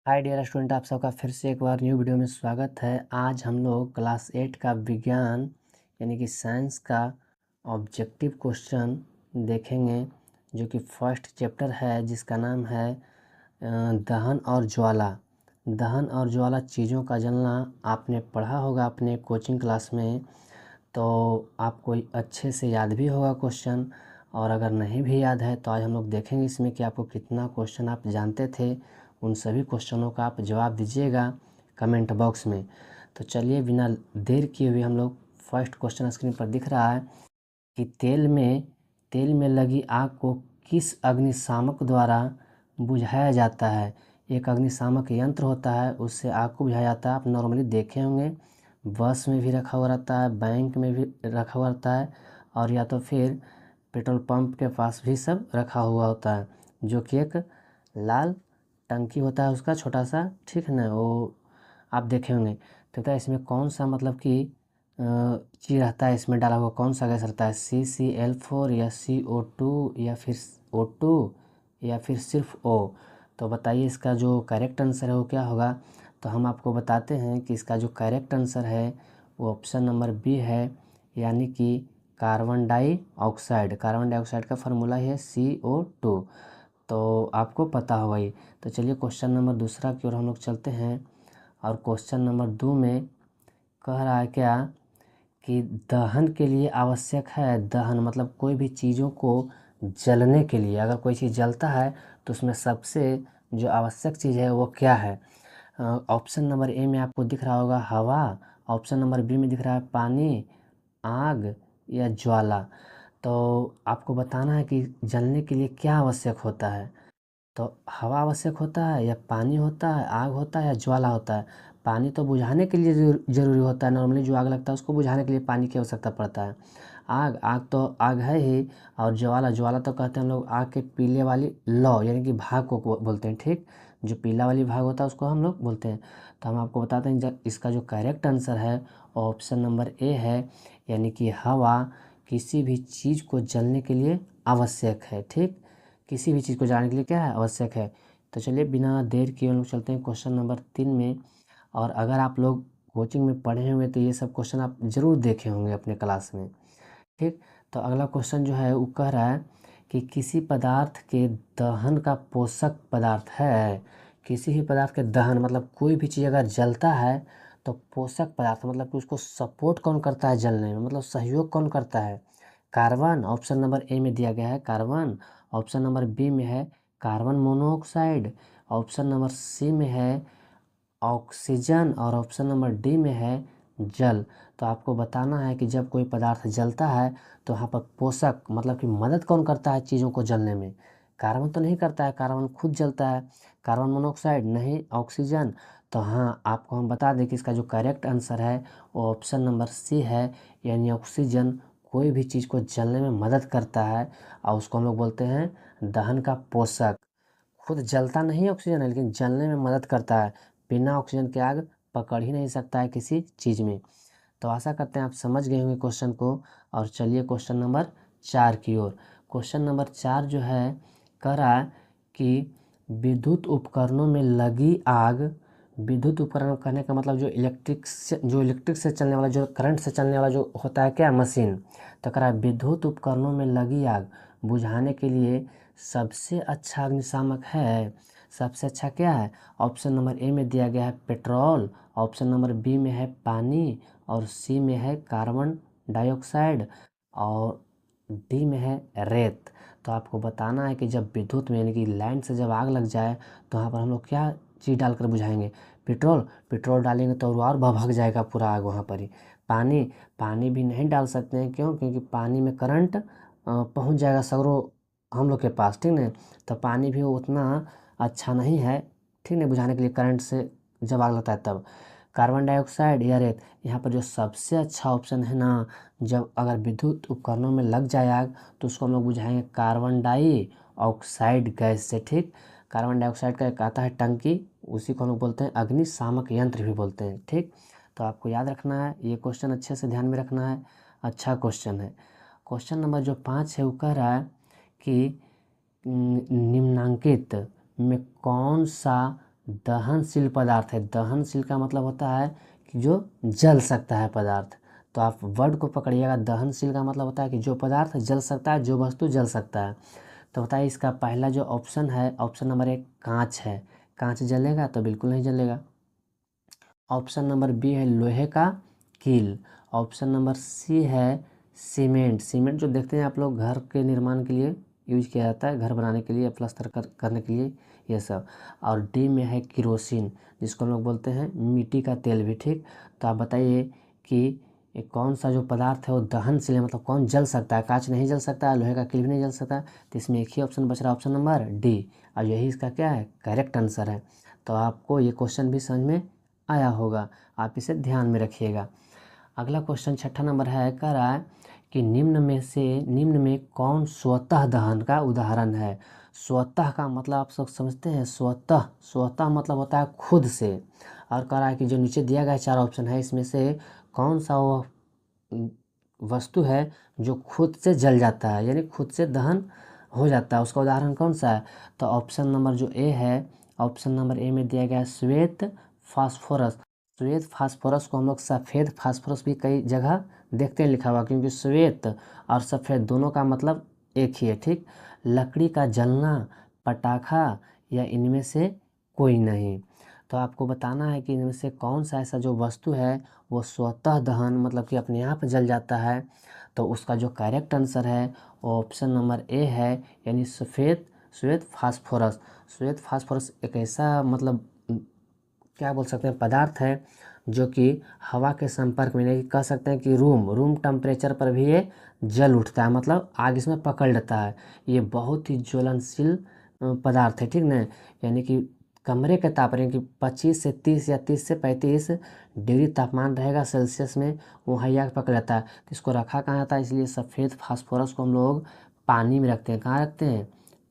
Hi dear student, आप सबका फिर से एक बार न्यू वीडियो में स्वागत है। आज हम लोग क्लास 8 का विज्ञान यानी कि साइंस का ऑब्जेक्टिव क्वेश्चन देखेंगे, जो कि फर्स्ट चैप्टर है जिसका नाम है दहन और ज्वाला। दहन और ज्वाला चीज़ों का जलना आपने पढ़ा होगा अपने कोचिंग क्लास में, तो आपको अच्छे से याद भी होगा क्वेश्चन। और अगर नहीं भी याद है तो आज हम लोग देखेंगे इसमें कि आपको कितना क्वेश्चन आप जानते थे। उन सभी क्वेश्चनों का आप जवाब दीजिएगा कमेंट बॉक्स में। तो चलिए बिना देर किए हुए हम लोग फर्स्ट क्वेश्चन स्क्रीन पर दिख रहा है कि तेल में लगी आग को किस अग्निशामक द्वारा बुझाया जाता है। एक अग्निशामक यंत्र होता है, उससे आग को बुझाया जाता है। आप नॉर्मली देखे होंगे, बस में भी रखा हुआ रहता है, बैंक में भी रखा हुआ रहता है, और या तो फिर पेट्रोल पंप के पास भी सब रखा हुआ होता है, जो कि एक लाल टंकी होता है उसका छोटा सा, ठीक है ना। वो आप देखे होंगे। तो क्या इसमें कौन सा मतलब कि चीज़ रहता है, इसमें डाला हुआ कौन सा गैस रहता है, CCl4 या CO2 या फिर O2 या फिर सिर्फ O। तो बताइए इसका जो करेक्ट आंसर है वो क्या होगा। तो हम आपको बताते हैं कि इसका जो करेक्ट आंसर है वो ऑप्शन नंबर बी है, यानी कि कार्बन डाइऑक्साइड। कार्बन डाइऑक्साइड का फार्मूला है CO2। तो आपको पता होगा ही। तो चलिए क्वेश्चन नंबर दूसरा की ओर हम लोग चलते हैं। और क्वेश्चन नंबर 2 में कह रहा है क्या कि दहन के लिए आवश्यक है। दहन मतलब कोई भी चीज़ों को जलने के लिए, अगर कोई चीज़ जलता है तो उसमें सबसे जो आवश्यक चीज़ है वो क्या है। ऑप्शन नंबर ए में आपको दिख रहा होगा हवा, ऑप्शन नंबर बी में दिख रहा है पानी, आग या ज्वाला। तो आपको बताना है कि जलने के लिए क्या आवश्यक होता है। तो हवा आवश्यक होता है या पानी होता है, आग होता है या ज्वाला होता है। पानी तो बुझाने के लिए जरूरी होता है, नॉर्मली जो आग लगता है उसको बुझाने के लिए पानी की आवश्यकता पड़ता है। आग आग तो आग है ही। और ज्वाला ज्वाला तो कहते हैं हम लोग आग के पीले वाली लौ यानी कि भाग को बोलते हैं, ठीक। जो पीला वाली भाग होता है उसको हम लोग बोलते हैं। तो हम आपको बताते हैं इसका जो करेक्ट आंसर है ऑप्शन नंबर ए है, यानी कि हवा किसी भी चीज़ को जलने के लिए आवश्यक है, ठीक। किसी भी चीज़ को जानने के लिए क्या है, आवश्यक है। तो चलिए बिना देर किए हम लोग चलते हैं क्वेश्चन नंबर 3 में। और अगर आप लोग कोचिंग में पढ़े होंगे तो ये सब क्वेश्चन आप ज़रूर देखे होंगे अपने क्लास में, ठीक। तो अगला क्वेश्चन जो है वो कह रहा है कि किसी पदार्थ के दहन का पोषक पदार्थ है। किसी भी पदार्थ के दहन मतलब कोई भी चीज़ अगर जलता है तो पोषक पदार्थ मतलब कि उसको सपोर्ट कौन करता है जलने में, मतलब सहयोग कौन करता है। कार्बन, ऑप्शन नंबर ए में दिया गया है कार्बन। ऑप्शन नंबर बी में है carbon monoxide. Option number C में है ऑक्सीजन। और ऑप्शन नंबर डी में है जल। तो आपको बताना है कि जब कोई पदार्थ जलता है तो यहाँ पर पोषक मतलब कि मदद कौन करता है चीज़ों को जलने में। कार्बन तो नहीं करता है, कार्बन खुद जलता है। कार्बन मोनोऑक्साइड नहीं, ऑक्सीजन। तो हाँ, आपको हम बता दें कि इसका जो करेक्ट आंसर है वो ऑप्शन नंबर सी है, यानी ऑक्सीजन कोई भी चीज़ को जलने में मदद करता है और उसको हम लोग बोलते हैं दहन का पोषक। खुद जलता नहीं है ऑक्सीजन है, लेकिन जलने में मदद करता है। बिना ऑक्सीजन के आग पकड़ ही नहीं सकता है किसी चीज़ में। तो आशा करते हैं आप समझ गए होंगे क्वेश्चन को। और चलिए क्वेश्चन नंबर 4 की ओर। क्वेश्चन नंबर 4 जो है कह रहा है कि विद्युत उपकरणों में लगी आग। विद्युत उपकरण कहने का मतलब जो इलेक्ट्रिक से चलने वाला, जो करंट से चलने वाला जो होता है क्या, मशीन। तो कह रहा है विद्युत उपकरणों में लगी आग बुझाने के लिए सबसे अच्छा अग्निशामक है। सबसे अच्छा क्या है। ऑप्शन नंबर ए में दिया गया है पेट्रोल, ऑप्शन नंबर बी में है पानी, और सी में है कार्बन डाइऑक्साइड, और डी में है रेत। तो आपको बताना है कि जब विद्युत में यानी कि लाइन से जब आग लग जाए तो वहाँ पर हम लोग क्या चीज़ डालकर बुझाएंगे। पेट्रोल, पेट्रोल डालेंगे तो और भग जाएगा पूरा आग वहाँ पर ही। पानी, पानी भी नहीं डाल सकते हैं, क्यों, क्योंकि पानी में करंट पहुँच जाएगा सगरों हम लोग के पास, ठीक है। तो पानी भी उतना अच्छा नहीं है, ठीक है, बुझाने के लिए करंट से जब आग लगता है तब। कार्बन डाइऑक्साइड या रेत, यहाँ पर जो सबसे अच्छा ऑप्शन है ना, जब अगर विद्युत उपकरणों में लग जाए आग तो उसको हम लोग बुझाएंगे कार्बन डाइऑक्साइड गैस से, ठीक। कार्बन डाइऑक्साइड का एक आता है टंकी, उसी को हम लोग बोलते हैं अग्निशामक यंत्र भी बोलते हैं, ठीक। तो आपको याद रखना है, ये क्वेश्चन अच्छे से ध्यान में रखना है, अच्छा क्वेश्चन है। क्वेश्चन नंबर जो 5 है वो कह रहा है कि निम्नांकित में कौन सा दहनशील पदार्थ है। दहनशील का मतलब होता है कि जो जल सकता है पदार्थ। तो आप वर्ड को पकड़िएगा, दहनशील का मतलब होता है कि जो पदार्थ जल सकता है, जो वस्तु जल सकता है। तो बताइए इसका पहला जो ऑप्शन है, ऑप्शन नंबर 1 कांच है। कांच जलेगा? तो बिल्कुल नहीं जलेगा। ऑप्शन नंबर बी है लोहे का कील। ऑप्शन नंबर सी है सीमेंट। सीमेंट जो देखते हैं आप लोग घर के निर्माण के लिए यूज किया जाता है, घर बनाने के लिए, प्लास्टर करने के लिए, ये सब। और डी में है किरोसिन, जिसको हम लोग बोलते हैं मिट्टी का तेल भी। ठीक, तो आप बताइए कि ये कौन सा जो पदार्थ है वो दहनशील है, मतलब कौन जल सकता है। कांच नहीं जल सकता है, लोहे का कील भी नहीं जल सकता। तो इसमें एक ही ऑप्शन बच रहा है, ऑप्शन नंबर डी, और यही इसका क्या है, करेक्ट आंसर है। तो आपको ये क्वेश्चन भी समझ में आया होगा, आप इसे ध्यान में रखिएगा। अगला क्वेश्चन 6ठा नंबर है, कह रहा है कि निम्न में कौन स्वतः दहन का उदाहरण है। स्वतः का मतलब आप सब समझते हैं, स्वतः, स्वतः मतलब होता है खुद से। और कह रहा है कि जो नीचे दिया गया 4 ऑप्शन है, इसमें से कौन सा वो वस्तु है जो खुद से जल जाता है, यानी खुद से दहन हो जाता है, उसका उदाहरण कौन सा है। तो ऑप्शन नंबर जो ए है, ऑप्शन नंबर ए में दिया गया है श्वेत फास्फोरस। श्वेत फास्फोरस को हम लोग सफ़ेद फास्फोरस भी कई जगह देखते हैं लिखा हुआ, क्योंकि श्वेत और सफ़ेद दोनों का मतलब एक ही है। ठीक, लकड़ी का जलना, पटाखा, या इनमें से कोई नहीं। तो आपको बताना है कि इनमें से कौन सा ऐसा जो वस्तु है वो स्वतः दहन मतलब कि अपने आप जल जाता है। तो उसका जो करेक्ट आंसर है वो ऑप्शन नंबर ए है, यानी श्वेत फास्फोरस। श्वेत फास्फोरस एक ऐसा मतलब क्या बोल सकते हैं पदार्थ है जो कि हवा के संपर्क में, नहीं कह सकते हैं कि रूम टेम्परेचर पर भी ये जल उठता है, मतलब आग इसमें पकड़ लेता है। ये बहुत ही ज्वलनशील पदार्थ है। ठीक ना, यानी कि कमरे के तापमान कि 25 से 30 या 30 से 35 डिग्री तापमान रहेगा सेल्सियस में, वहाँ ये आग पकड़ लेता है। तो इसको रखा कहाँ जाता है, इसलिए सफ़ेद फास्फोरस को हम लोग पानी में रखते हैं। कहाँ रखते हैं,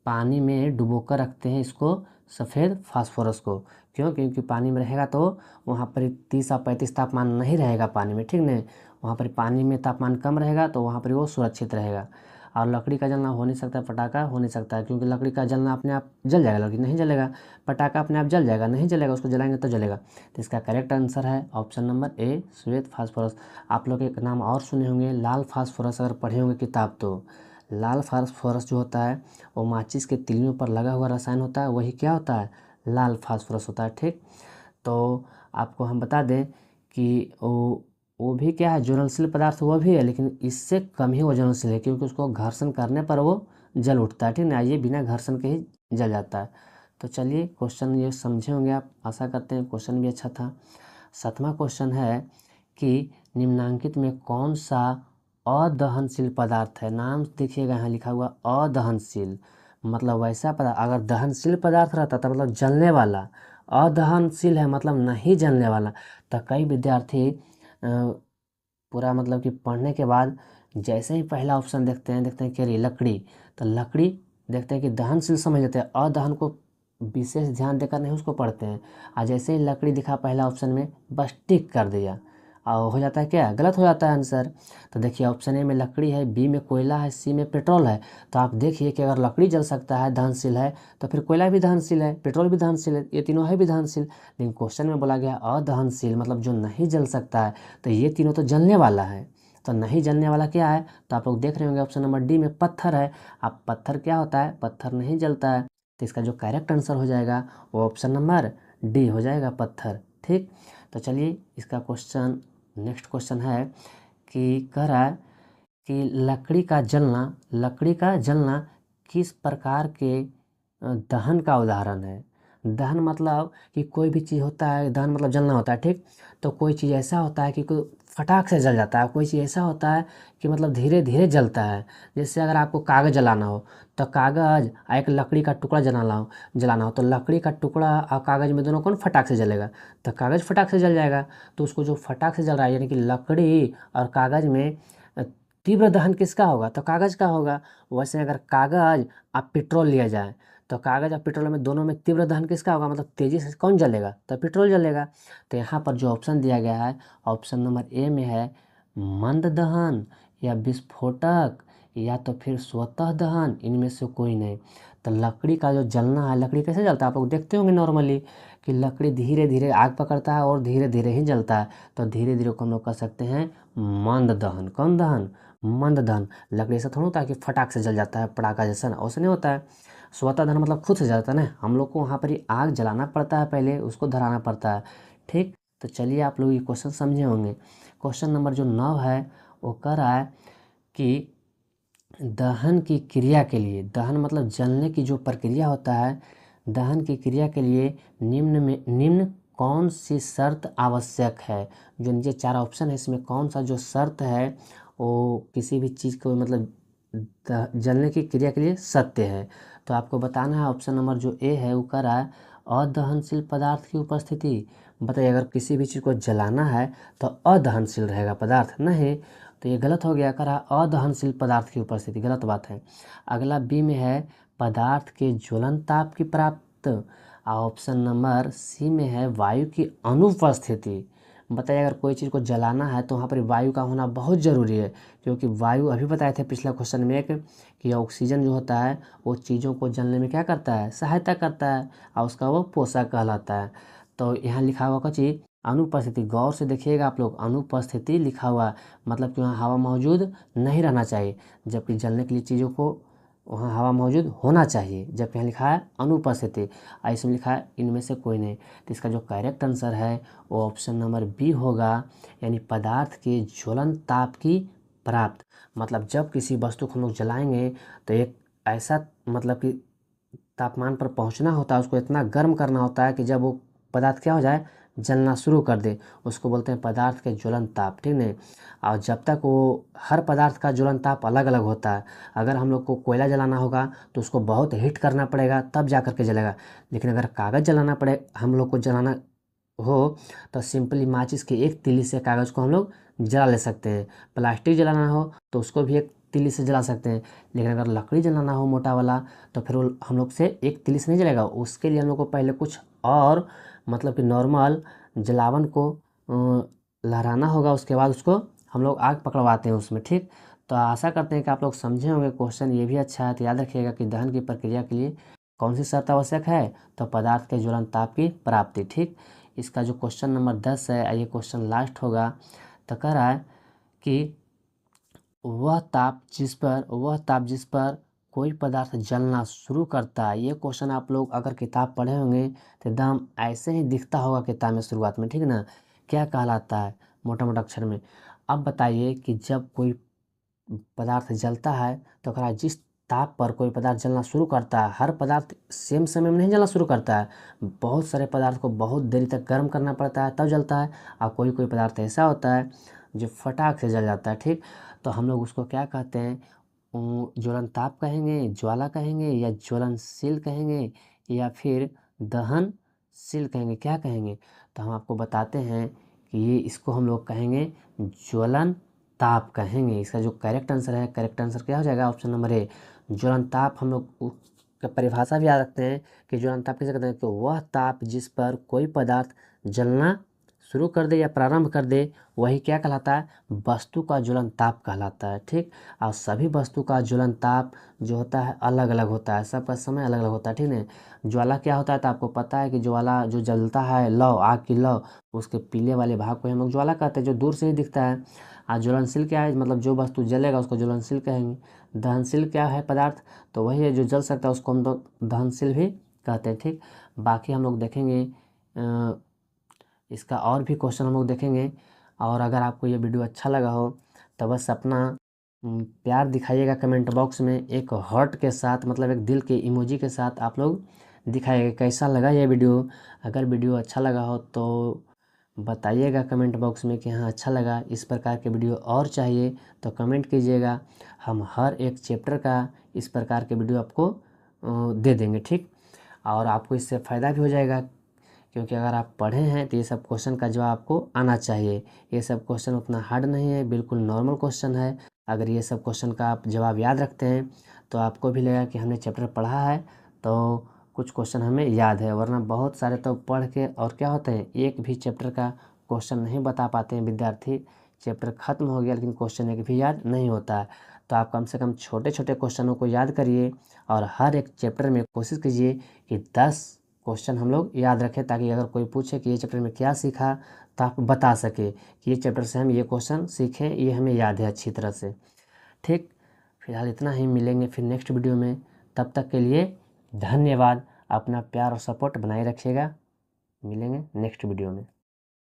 पानी में डुबोकर रखते हैं इसको, सफ़ेद फास्फोरस को। क्यों, क्योंकि पानी में रहेगा तो वहाँ पर 30 और 35 तापमान नहीं रहेगा पानी में। ठीक नहीं, वहाँ पर पानी में तापमान कम रहेगा तो वहाँ पर वो सुरक्षित रहेगा। और लकड़ी का जलना हो नहीं सकता, पटाखा हो नहीं सकता है, क्योंकि लकड़ी का जलना अपने आप जल जाएगा, लकड़ी नहीं जलेगा। पटाखा अपने आप जल जाएगा, नहीं जलेगा, उसको जलाएंगे तो जलेगा। तो इसका करेक्ट आंसर है ऑप्शन नंबर ए, श्वेत फास्फोरस। आप लोग एक नाम और सुने होंगे, लाल फास्फोरस, अगर पढ़े होंगे किताब तो। लाल फास्फोरस जो होता है वो माचिस के तिलियों पर लगा हुआ रसायन होता है, वही क्या होता है, लाल फास्फोरस होता है। ठीक, तो आपको हम बता दें कि वो भी क्या है, ज्वलनशील पदार्थ वो भी है, लेकिन इससे कम ही वो ज्वलनशील है, क्योंकि उसको घर्षण करने पर वो जल उठता है। ठीक ना, ये बिना घर्षण के ही जल जाता है। तो चलिए क्वेश्चन ये समझे होंगे आप, आशा करते हैं क्वेश्चन भी अच्छा था। 7वां क्वेश्चन है कि निम्नांकित में कौन सा अदहनशील पदार्थ है। नाम देखिएगा यहाँ लिखा हुआ अदहनशील, मतलब वैसा पदार्थ, अगर दहनशील पदार्थ रहता था मतलब जलने वाला, अदहनशील है मतलब नहीं जलने वाला। तो कई विद्यार्थी पूरा मतलब कि पढ़ने के बाद जैसे ही पहला ऑप्शन देखते हैं कि अरे लकड़ी, तो लकड़ी देखते हैं कि दहनशील समझ लेते हैं, अदहन को विशेष ध्यान देकर नहीं उसको पढ़ते हैं। और जैसे ही लकड़ी दिखा पहला ऑप्शन में, बस टिक कर दिया, और हो जाता है क्या, गलत हो जाता है आंसर। तो देखिए ऑप्शन ए में लकड़ी है, बी में कोयला है, सी में पेट्रोल है। तो आप देखिए कि अगर लकड़ी जल सकता है, दहनशील है, तो फिर कोयला भी दहनशील है, पेट्रोल भी दहनशील है, ये तीनों है भी दहनशील। लेकिन क्वेश्चन में बोला गया अदहनशील, मतलब जो नहीं जल सकता है। तो ये तीनों तो जलने वाला है, तो नहीं जलने वाला क्या है, तो आप लोग देख रहे होंगे ऑप्शन नंबर डी में पत्थर है। अब पत्थर क्या होता है, पत्थर नहीं जलता है। तो इसका जो करेक्ट आंसर हो जाएगा वो ऑप्शन नंबर डी हो जाएगा, पत्थर। ठीक, तो चलिए इसका क्वेश्चन, नेक्स्ट क्वेश्चन है कि कह रहा है कि लकड़ी का जलना किस प्रकार के दहन का उदाहरण है। दहन मतलब कि कोई भी चीज़ होता है, दहन मतलब जलना होता है। ठीक, तो कोई चीज़ ऐसा होता है कि कोई फटाक से जल जाता है, कोई चीज़ ऐसा होता है कि मतलब धीरे धीरे जलता है। जैसे अगर आपको कागज़ जलाना हो, तो कागज़ और एक लकड़ी का टुकड़ा जलाना हो तो लकड़ी का टुकड़ा और कागज़ में दोनों कौन फटाक से जलेगा, तो कागज़ फटाक से जल जाएगा। तो उसको जो फटाक से जल रहा है, यानी कि लकड़ी और कागज़ में तीव्र दहन किसका होगा, तो कागज़ का होगा। वैसे अगर कागज़ और पेट्रोल लिया जाए, तो कागज़ और पेट्रोल में दोनों में तीव्र दहन किसका होगा, मतलब तेज़ी से कौन जलेगा, तो पेट्रोल जलेगा। तो यहाँ पर जो ऑप्शन दिया गया है, ऑप्शन नंबर ए में है मंद दहन या विस्फोटक या तो फिर स्वतः दहन, इनमें से कोई नहीं। तो लकड़ी का जो जलना है, लकड़ी कैसे जलता है आप लोग देखते होंगे नॉर्मली कि लकड़ी धीरे धीरे आग पकड़ता है और धीरे धीरे ही जलता है, तो धीरे धीरे को हम लोग कह सकते हैं मंद दहन। कौन दहन? मंद दहन। लकड़ी ऐसा थोड़ा होता है कि फटाक से जल जाता है पटाखा जैसा ना, वैसे नहीं होता है। स्वतः दहन मतलब खुद से जलता है ना, हम लोग को वहाँ पर ही आग जलाना पड़ता है, पहले उसको धराना पड़ता है। ठीक, तो चलिए आप लोग ये क्वेश्चन समझे होंगे। क्वेश्चन नंबर जो 9 है वो कह रहा है कि दहन की क्रिया के लिए, दहन मतलब जलने की जो प्रक्रिया होता है, दहन की क्रिया के लिए निम्न कौन सी शर्त आवश्यक है। जो नीचे 4 ऑप्शन है इसमें कौन सा जो शर्त है वो किसी भी चीज़ को मतलब जलने की क्रिया के लिए सत्य है। तो आपको बताना है ऑप्शन नंबर जो ए है वो कह रहा है अदहनशील पदार्थ की उपस्थिति। बताइए, अगर किसी भी चीज़ को जलाना है तो अदहनशील रहेगा पदार्थ, नहीं तो ये गलत हो गया। कह रहा अदहनशील पदार्थ की उपस्थिति, गलत बात है। अगला बी में है पदार्थ के ज्वलन ताप की प्राप्त। ऑप्शन नंबर सी में है वायु की अनुपस्थिति। बताइए, अगर कोई चीज़ को जलाना है तो वहाँ पर वायु का होना बहुत ज़रूरी है, क्योंकि वायु अभी बताए थे पिछला क्वेश्चन में एक कि ऑक्सीजन जो होता है वो चीज़ों को जलने में क्या करता है, सहायता करता है, और उसका वो पोषक कहलाता है। तो यहाँ लिखा हुआ का चीज़ अनुपस्थिति, गौर से देखिएगा आप लोग, अनुपस्थिति लिखा हुआ मतलब कि वहाँ हवा मौजूद नहीं रहना चाहिए, जबकि जलने के लिए चीज़ों को वहाँ हवा मौजूद होना चाहिए, जबकि यहाँ लिखा है अनुपस्थिति और इसमें लिखा है इनमें से कोई नहीं। तो इसका जो करेक्ट आंसर है वो ऑप्शन नंबर बी होगा, यानी पदार्थ के ज्वलन ताप की प्राप्त। मतलब जब किसी वस्तु को हम लोग जलाएंगे तो एक ऐसा मतलब कि तापमान पर पहुंचना होता है, उसको इतना गर्म करना होता है कि जब वो पदार्थ क्या हो जाए, जलना शुरू कर दे, उसको बोलते हैं पदार्थ के ज्वलन ताप। ठीक नहीं, और जब तक वो हर पदार्थ का ज्वलन ताप अलग अलग होता है। अगर हम लोग को कोयला जलाना होगा तो उसको बहुत हीट करना पड़ेगा तब जा कर के जलेगा, लेकिन अगर कागज़ जलाना पड़े हम लोग को जलाना हो तो सिंपली माचिस की एक तीली से कागज़ को हम लोग जला ले सकते हैं। प्लास्टिक जलाना हो तो उसको भी एक तीली से जला सकते हैं, लेकिन अगर लकड़ी जलाना हो मोटा वाला तो फिर वो हम लोग से एक तीली से नहीं जलेगा। उसके लिए हम लोग को पहले कुछ और मतलब कि नॉर्मल जलावन को लहराना होगा, उसके बाद उसको हम लोग आग पकड़वाते हैं उसमें। ठीक, तो आशा करते हैं कि आप लोग समझे होंगे। क्वेश्चन ये भी अच्छा है, तो याद रखिएगा कि दहन की प्रक्रिया के लिए कौन सी शर्त आवश्यक है, तो पदार्थ के ज्वलन ताप की प्राप्ति। ठीक, इसका जो क्वेश्चन नंबर 10 है, ये क्वेश्चन लास्ट होगा। तो कह रहा है कि वह ताप जिस पर कोई पदार्थ जलना शुरू करता है। ये क्वेश्चन आप लोग अगर किताब पढ़े होंगे तो एकदम ऐसे ही दिखता होगा किताब में शुरुआत में, ठीक ना, क्या कहलाता है मोटा मोटा अक्षर में। अब बताइए कि जब कोई पदार्थ जलता है तो कह रहा है जिस ताप पर कोई पदार्थ जलना शुरू करता है, हर पदार्थ सेम समय में नहीं जलना शुरू करता है, बहुत सारे पदार्थ को बहुत देरी तक गर्म करना पड़ता है तब जलता है, और कोई कोई पदार्थ ऐसा होता है जो फटाक से जल जाता है। ठीक, तो हम लोग उसको क्या कहते हैं, ज्वलन ताप कहेंगे, ज्वाला कहेंगे, या ज्वलनशील कहेंगे, या फिर दहनशील कहेंगे, क्या कहेंगे। तो हम आपको बताते हैं कि ये इसको हम लोग कहेंगे ज्वलन ताप कहेंगे। इसका जो करेक्ट आंसर है, करेक्ट आंसर क्या हो जाएगा, ऑप्शन नंबर ए ज्वलन ताप। हम लोग का परिभाषा भी याद रखते हैं कि ज्वलन ताप किसे कहते हैं, तो वह ताप जिस पर कोई पदार्थ जलना शुरू कर दे या प्रारंभ कर दे वही क्या कहलाता है, वस्तु का ज्वलन ताप कहलाता है। ठीक, और सभी वस्तु का ज्वलन ताप जो होता है अलग अलग होता है, सबका समय अलग अलग होता है। ठीक है, ज्वाला क्या होता है तो आपको पता है कि ज्वाला जो जलता है, लौ आग की लौ, उसके पीले वाले भाग को हम लोग ज्वाला कहते हैं जो दूर से ही दिखता है। और ज्वलनशील क्या है, मतलब जो वस्तु जलेगा उसको ज्वलनशील कहेंगे। दहनशील क्या है पदार्थ, तो वही है जो जल सकता है उसको हम लोग दहनशील भी कहते हैं। ठीक, बाकी हम लोग देखेंगे इसका और भी क्वेश्चन हम लोग देखेंगे। और अगर आपको ये वीडियो अच्छा लगा हो तो बस अपना प्यार दिखाइएगा कमेंट बॉक्स में, एक हार्ट के साथ मतलब एक दिल के इमोजी के साथ आप लोग दिखाइएगा कैसा लगा ये वीडियो। अगर वीडियो अच्छा लगा हो तो बताइएगा कमेंट बॉक्स में कि हाँ अच्छा लगा, इस प्रकार के वीडियो और चाहिए तो कमेंट कीजिएगा। हम हर एक चैप्टर का इस प्रकार के वीडियो आपको दे देंगे। ठीक, और आपको इससे फ़ायदा भी हो जाएगा, क्योंकि अगर आप पढ़े हैं तो ये सब क्वेश्चन का जवाब आपको आना चाहिए। ये सब क्वेश्चन उतना हार्ड नहीं है, बिल्कुल नॉर्मल क्वेश्चन है। अगर ये सब क्वेश्चन का आप जवाब याद रखते हैं तो आपको भी लगेगा कि हमने चैप्टर पढ़ा है, तो कुछ क्वेश्चन हमें याद है। वरना बहुत सारे तो पढ़ के और क्या होते हैं, एक भी चैप्टर का क्वेश्चन नहीं बता पाते हैं विद्यार्थी। चैप्टर खत्म हो गया लेकिन क्वेश्चन एक भी याद नहीं होता है। तो आप कम से कम छोटे छोटे क्वेश्चनों को याद करिए और हर एक चैप्टर में कोशिश कीजिए कि 10 क्वेश्चन हम लोग याद रखें, ताकि अगर कोई पूछे कि ये चैप्टर में क्या सीखा तो आप बता सके कि ये चैप्टर से हम ये क्वेश्चन सीखें, ये हमें याद है अच्छी तरह से। ठीक, फिलहाल इतना ही, मिलेंगे फिर नेक्स्ट वीडियो में। तब तक के लिए धन्यवाद। अपना प्यार और सपोर्ट बनाए रखिएगा। मिलेंगे नेक्स्ट वीडियो में।